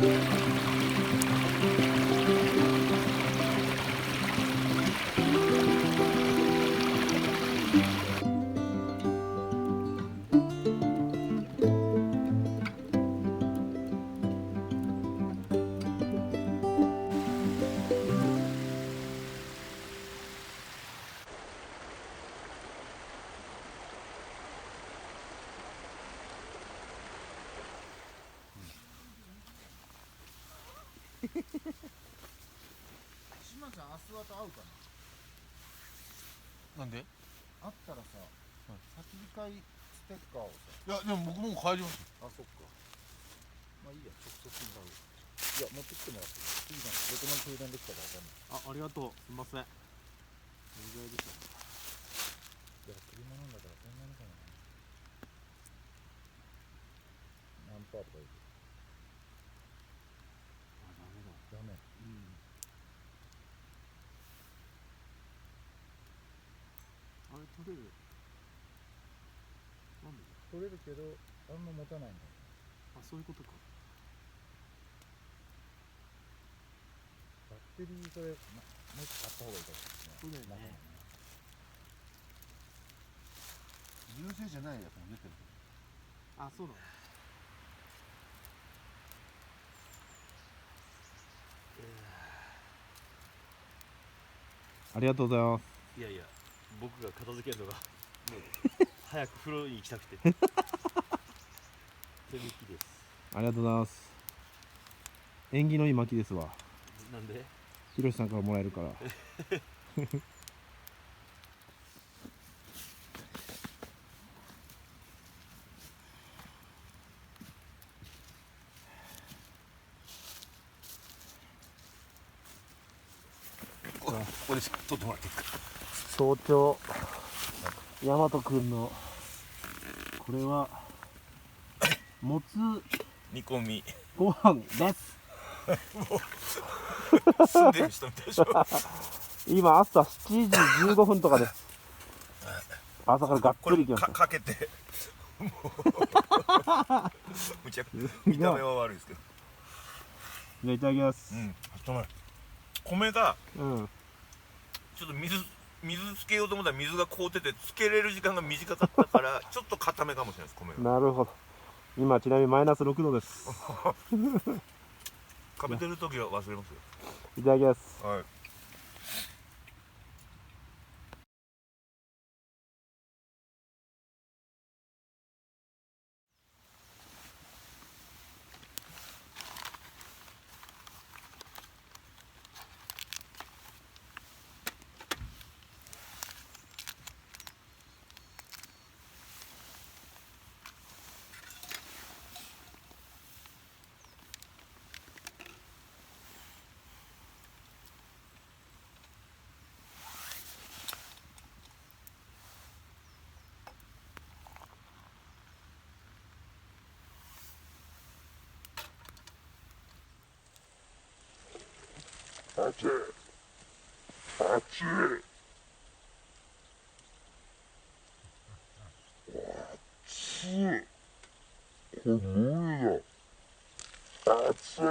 島ちゃん、アスワと合うかなんで？な。あったらさ、先控えステッカーをさ。いやでも僕もう帰りますよ。あ、そっか。まあいいや、直接もらう。いや、持ってきてもらっていい。次のどこまで充電できたかわかんない。ありがとう。すみません。お願いでした。いや、車なんだからそんなにかな。何パーとか言うて。ダメ。あれ取れる。なんで？取れるけど、あんま持たないんだよ。あ、そういうことか。バッテリーそれ、もう一個買った方がいいかもしれない。そうだよね。優勢じゃないやつも出てる。あ、そうなの。ありがとうございます。いやいや、僕が片付けるのがもう早く風呂に行きたくて手抜きです。ありがとうございます。縁起のいい薪ですわ。なんで？ひろしさんからもらえるから。ここで取ってもらっていいですか。早朝大和くんのこれはもつ煮込み。ご飯です。住んでる人みたいでしょ。今朝7時15分とかです。朝からがっつりいきました。かけてもうむちゃく見た目は悪いですけど。じゃあいただきます。米がうん。ちょっと水つけようと思ったら水が凍っててつけれる時間が短かったからちょっと固めかもしれないです、米が。なるほど。今ちなみにマイナス6度です。食べてる時は忘れますよ。いただきます。はい。熱い。熱い。熱い。これ無理だ。熱い。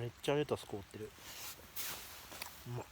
めっちゃレタス凍ってる。うまっ。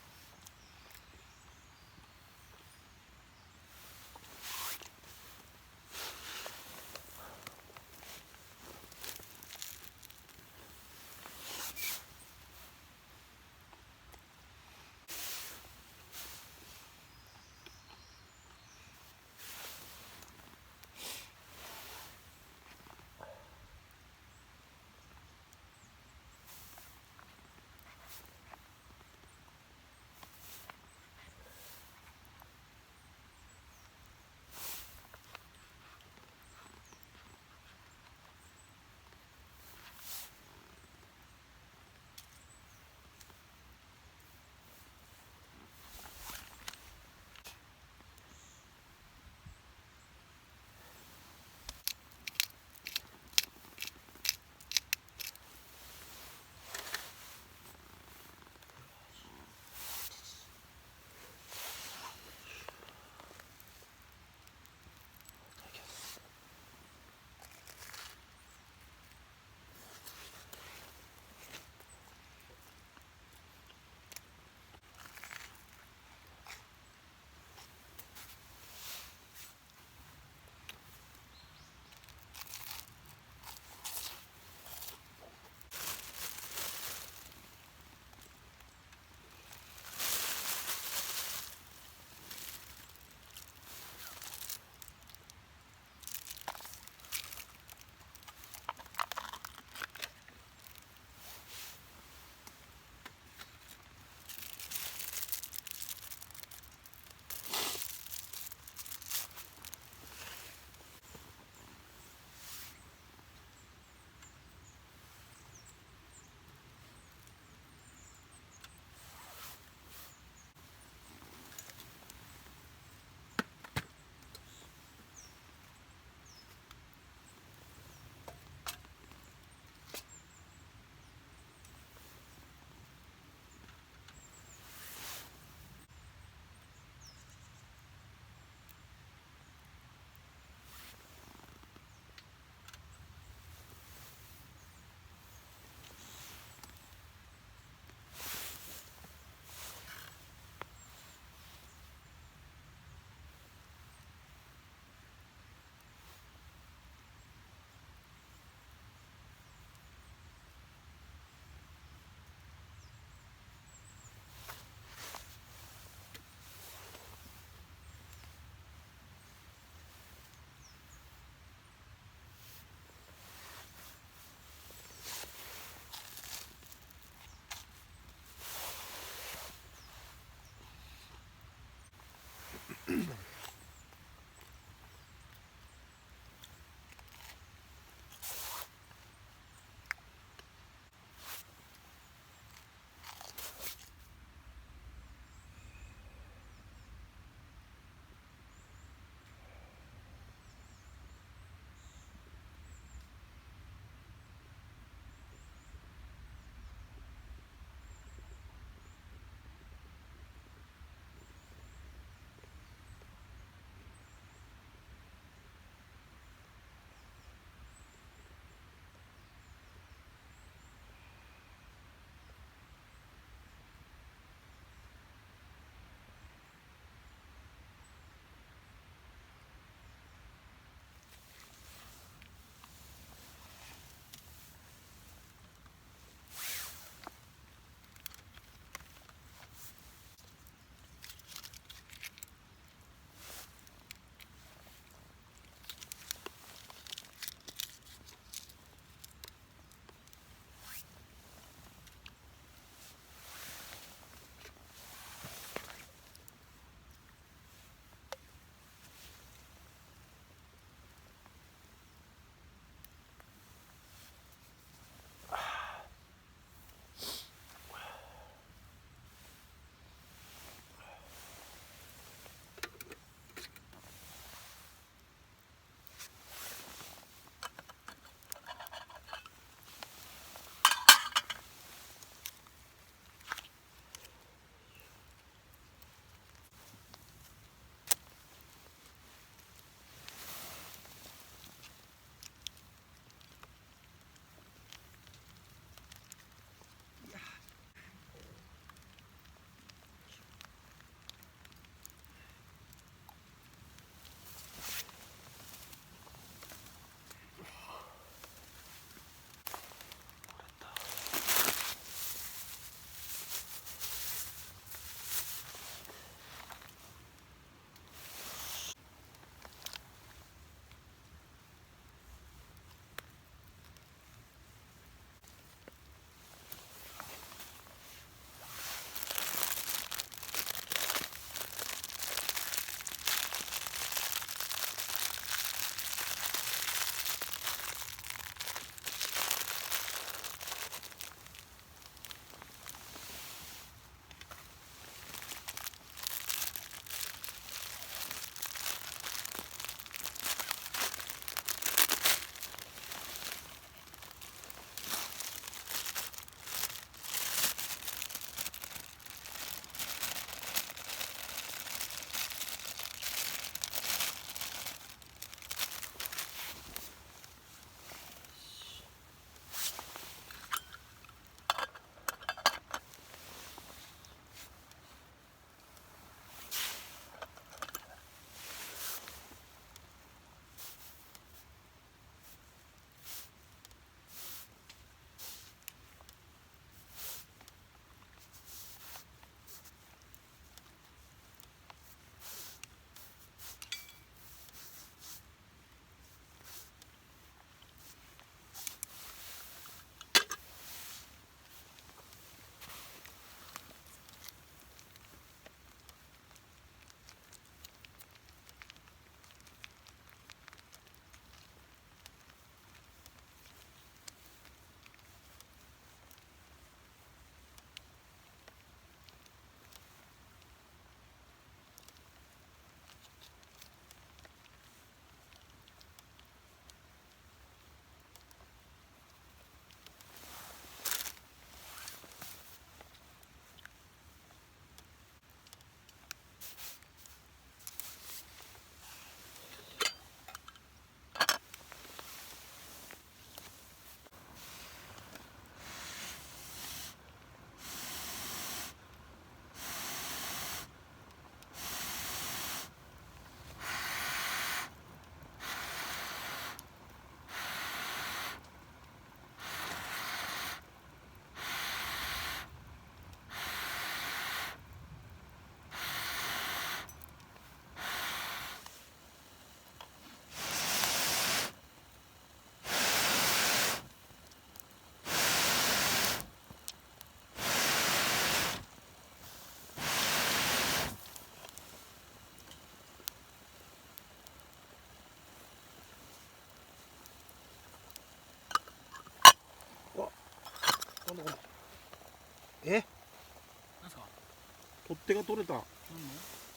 手が取れた。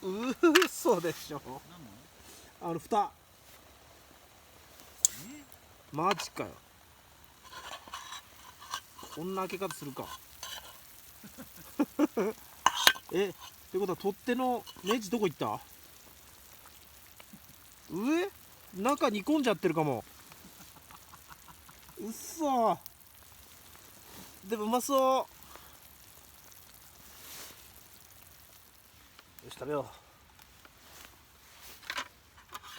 何の？嘘でしょ。何の？蓋。マジかよ。こんな開け方するか。ってことは取っ手のネジどこ行った？上？中煮込んじゃってるかも。うっそ。でもうまそう。よし、食べよう。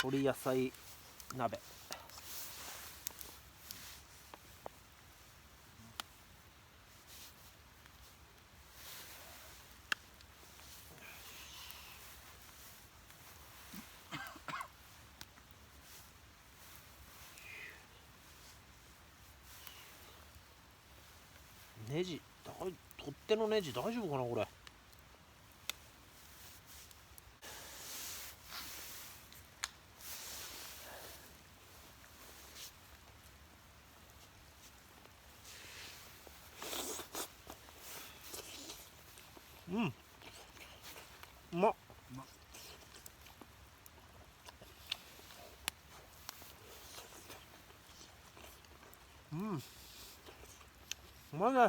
鶏野菜鍋。ネジ、取っ手のネジ大丈夫かなこれ。うん、うまっ。うん、うまいね。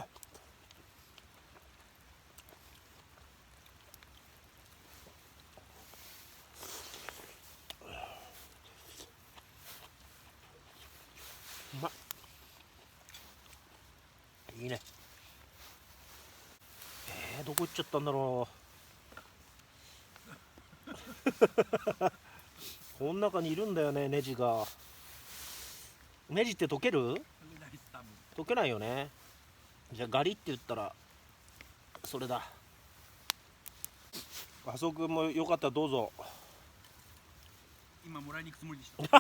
うまい。いいね。どこ行っちゃったんだろう。この中にいるんだよね、ネジが。ネジって溶ける？溶けないよね。じゃあガリって言ったらそれだ。麻生君もよかったらどうぞ。今もらいに行くつもりでした。ちっ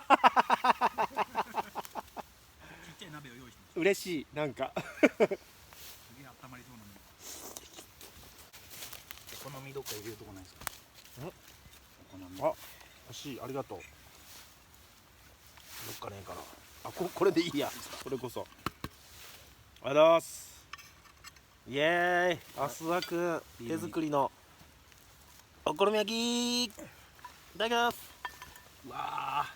ちゃい鍋を用意してました。嬉しい、なんか。すげえ温まりそうなのに。お好みどっか入れるとこないですか？お好み。あ、欲しい、ありがとう。どっかねえかな。あ、これでいいや。これこそ。ありがとうございます。イエーイ、増田君手作りのお好み焼き。いただきます。うわ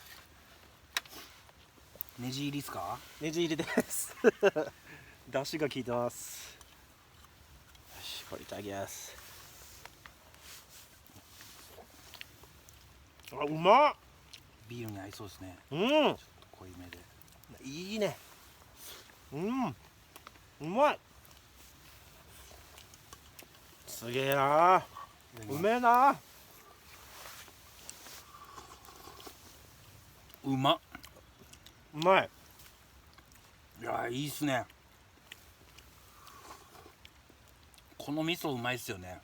ー。ネジ入りですか？ネジ入りです。出汁が効いてます。よし、これいただきます。あ、うまっ。ビールに合いそうですね。うん、ちょっと濃いめで。いいね。うん、うまい。すげえな。うめえな。うまっ。うまい。いやー、いいっすね。この味噌うまいっすよね。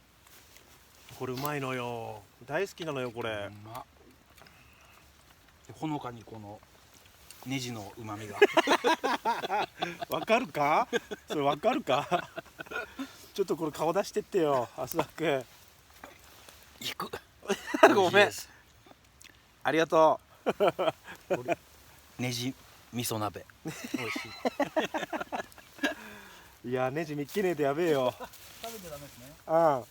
これうまいのよ。大好きなのよこれ。うまっ。ほのかにこのネジの旨味が。わかるか？それわかるか？ちょっとこれ顔出してってよ、増田君。いく。ごめん。ありがとネジ味噌鍋。う。美味しい。いや、ネジ見っけねえとやべえよ。食べてダメですね。うん。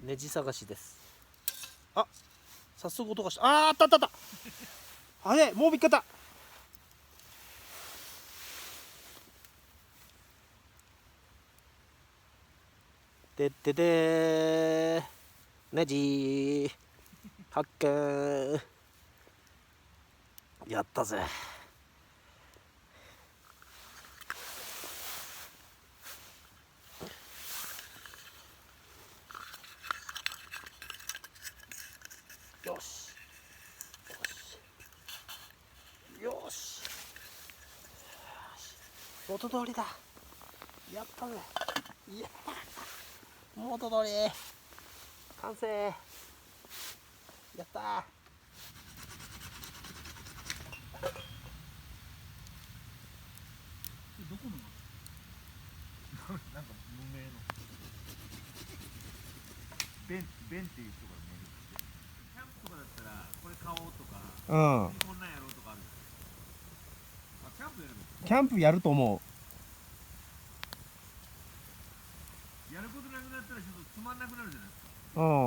ネジ探しです。あ、早速音がした。あったあったあった。早い、もう見っかった。てってでー、ネジ発見。やったぜ。よしよし元通りだ。やったぜ。いや、元通り完成。やったー。どこのなんか無名の。ベンっていう人がねいるんですよ。キャンプとかだったらこれ買おうとか、うんこんなんやろうとかあるじゃないですか。あ、キャンプやるの？キャンプやると思やることなくなったらちょっとつまんなくなるじゃないですか。う。うん